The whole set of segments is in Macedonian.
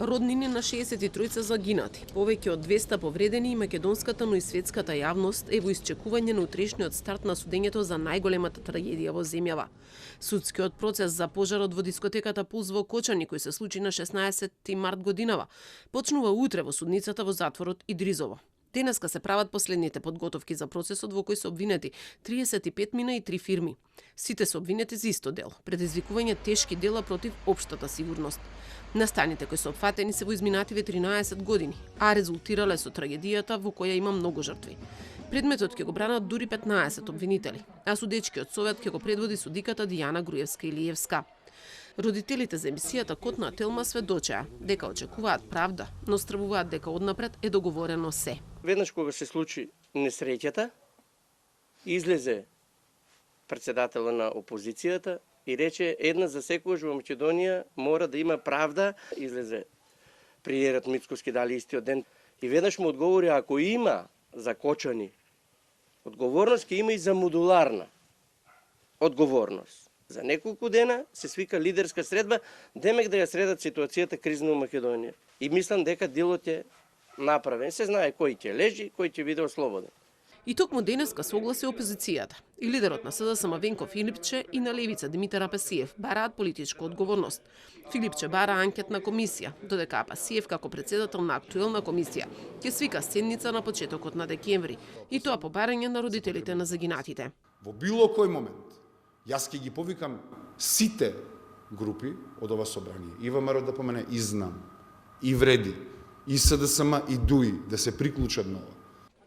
Роднини на 63 загинати, повеќе од 200 повредени и македонската, но и светската јавност е во исчекување на утрешниот старт на судењето за најголемата трагедија во земјава. Судскиот процес за пожарот во дискотеката Пулс во Кочани, кој се случи на 16 март годинава, почнува утре во судницата во затворот Идризово. Денеска се прават последните подготовки за процесот во кој се обвинети 35 мина и 3 фирми. Сите се обвинети за исто дел, предизвикување тешки дела против општата сигурност. Настаните кои се опфатени се во изминативе 13 години, а резултирале со трагедијата во која има многу жртви. Предметот ќе го бранат дури 15 обвинители, а судечкиот совет ќе го предводи судиката Дијана Груевска-Илиевска. Родителите за емисијата Кот на Телма сведочеа дека очекуваат правда, но стравуваат дека однапред е договорено се. Веднаш кога се случи несреќата, излезе председателот на опозицијата и рече една за секогаш во Македонија мора да има правда. Излезе премиерот Мицкоски дали истиот ден и веднаш му одговори ако има за Кочани одговорност, ќе има и за модуларна одговорност. За неколку дена се свика лидерска средба, демек да ја средат ситуацијата кризна во Македонија. И мислам дека делот е направен. Се знае кој ќе лежи, кој ќе биде ослободен. И токму денеска согласи опозицијата. И лидерот на СДСМ Венко Филипче и на левица Димитар Апасиев бараат политичка одговорност. Филипче бара анкетна комисија, додека Апасиев како председател на актуелна комисија ќе свика седница на почетокот на декември, и тоа по барање на родителите на загинатите. Во било кој момент јас ќе ги повикам сите групи од ова собрание. И ВМРО да помене и Знам, и Вреди, и СДСМ, и ДУИ да се приклучат на ова.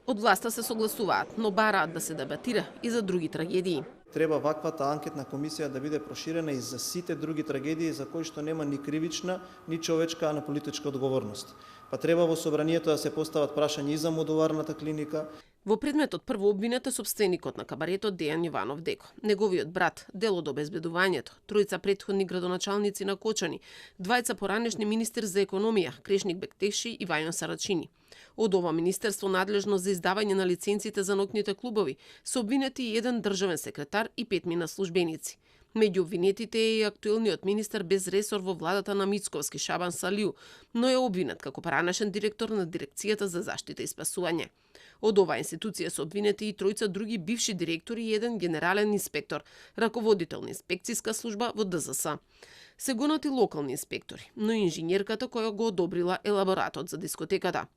Од власта се согласуваат, но бараат да се дебатира и за други трагедии. Треба ваквата анкетна комисија да биде проширена и за сите други трагедии за кои што нема ни кривична, ни човечка, а на политичка одговорност. Па треба во собранието да се постават прашања и за модуларната клиника. Во предметот прво обвинет е сопственикот на кабаретот Дејан Јованов Деко, неговиот брат, дел од обезбедувањето, тројца претходни градоначалници на Кочани, двајца поранешни министри за економија, Крешник Бектеши и Вајон Сарачини. Од ова министерство надлежно за издавање на лиценците за ноќните клубови се обвинети и еден државен секретар и 5 мина службеници. Меѓу обвинетите е и актуелниот министер без ресор во владата на Мицковски Шабан Салиу, но е обвинет како поранешен директор на Дирекцијата за заштита и спасување. Од оваа институција се обвинети и тројца други бивши директори и еден генерален инспектор, раководител на инспекцијска служба во ДЗС. Се гонати локални инспектори, но и инженерката која го одобрила елаборатот за дискотеката.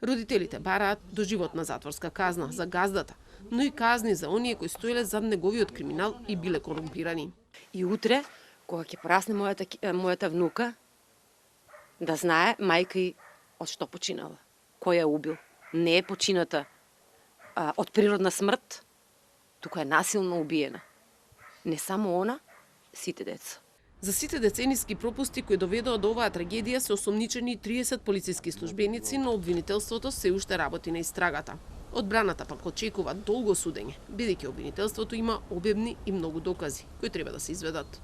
Родителите бараат доживотна затворска казна за газдата, но и казни за оние кои стоеле зад неговиот криминал и биле корумпирани. И утре, кога ќе порасне мојата внука, да знае мајка и од што починала, кој ја убил. Не е почината од природна смрт, туку е насилно убиена. Не само она, сите деца. За сите децениски пропусти кои доведоа до оваа трагедија се осомничени 30 полициски службеници, но обвинителството се уште работи на истрагата. Одбраната пак очекува долго судење, бидејќи обвинителството има обемни и многу докази кои треба да се изведат.